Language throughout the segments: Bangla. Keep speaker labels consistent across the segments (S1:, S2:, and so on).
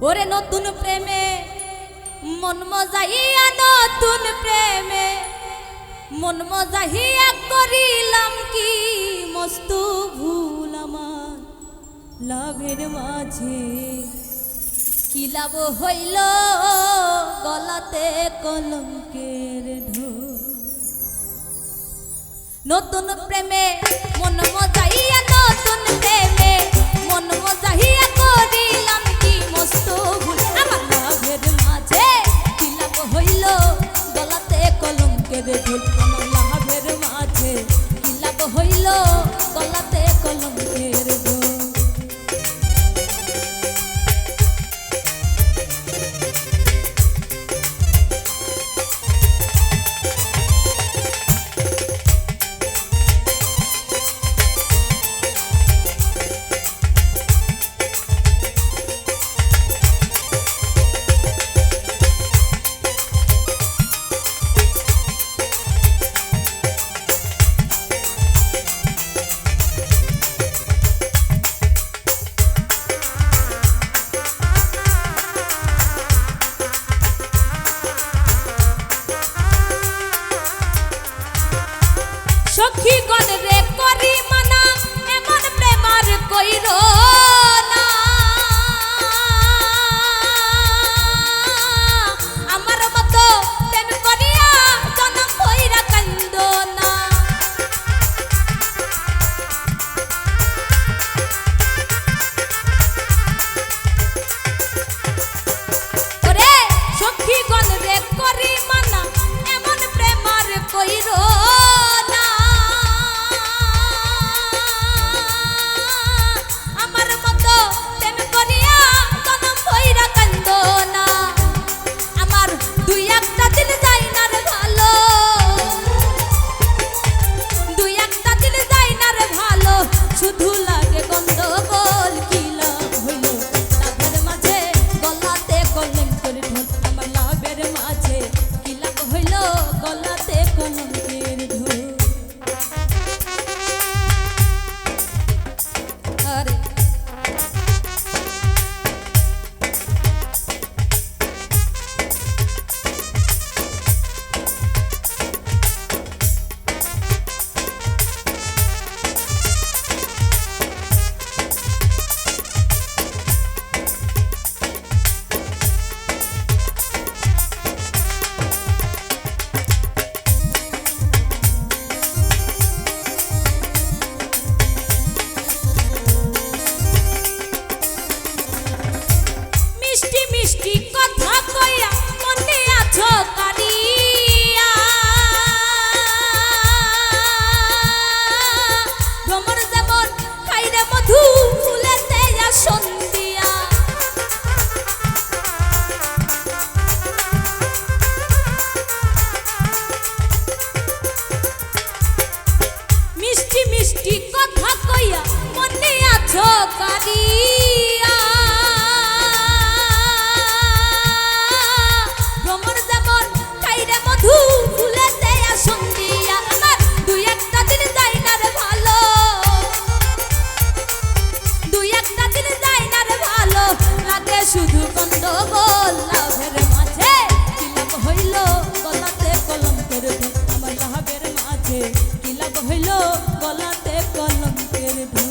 S1: ওরে নতুন প্রেমে মন মজাইয়া, নতুন প্রেমে মন মজাইয়া করিলাম কি মস্ত ভুল আমার লাভের মাঝে। কি লাভ হইল গলাতে কলঙ্কের ঢোল। নতুন প্রেমে মন মজাইয়া, নতুন প্রেমে মন মজাইয়া করিলাম কি মস্ত ভুল আমার লাভের মাঝে। কি লাভ হইল গলাতে কলঙ্কের ঢোল আমার লাভের মাঝে। কি লাভ হইল গলাতে কলঙ্কের ঢোল। সখী গণ রে করি মানা এমন প্রেমার কইর না। আমার মতো প্রেম করিয়া জনম কইরা কান্দ না। ওরে সখী গণ রে করি মানা এমন প্রেমার কইর না। শুধু লাগে গন্ডগোল। কি লাভ হইল লাভের মাঝে গলাতে কলঙ্কের ঢোল আমার লাভের মাঝে। কি লাভ হইল গলাতে কলঙ্কের ঢোল। আরে মিষ্টি মিষ্টি কথা কইয়া মনে আছো কারিয়া। ভ্রমর যেমন খাইরে মধু ফুলেতে সন্ধিয়া। মিষ্টি মিষ্টি কথা কইয়া মনে আছো কারিয়া। মধু ফুলেতে সন্ধিয়া আমার দুই একটা দিন যাই না রে ভালো। দুই একটা দিন যাই না রে ভালো লাগে শুধু গন্ডগোল লাভের মাঝে। কি লাভ হইল গলাতে কলঙ্কের ঢোল আমার লাভের মাঝে। কি লাভ হইল গলাতে কলঙ্কের ঢোল।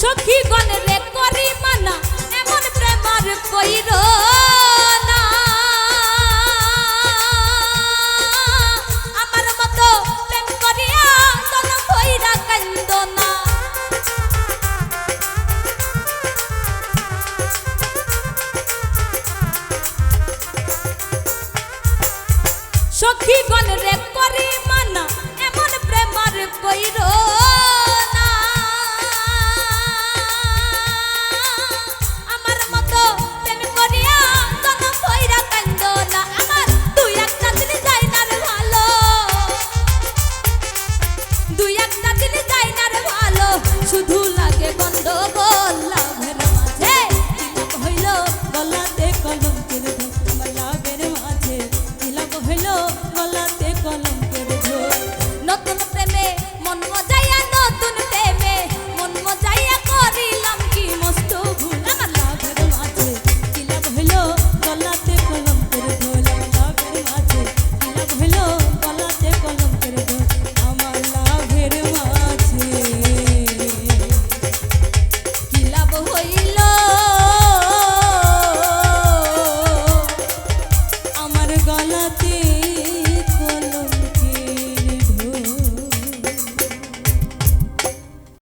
S1: সখী গণ রে করি মানা এমন প্রেমার কইর না। আমার মতো প্রেম করিয়া জনম কইরা কান্দ না। সখী গণ রে করি মানা এমন প্রেমার কইর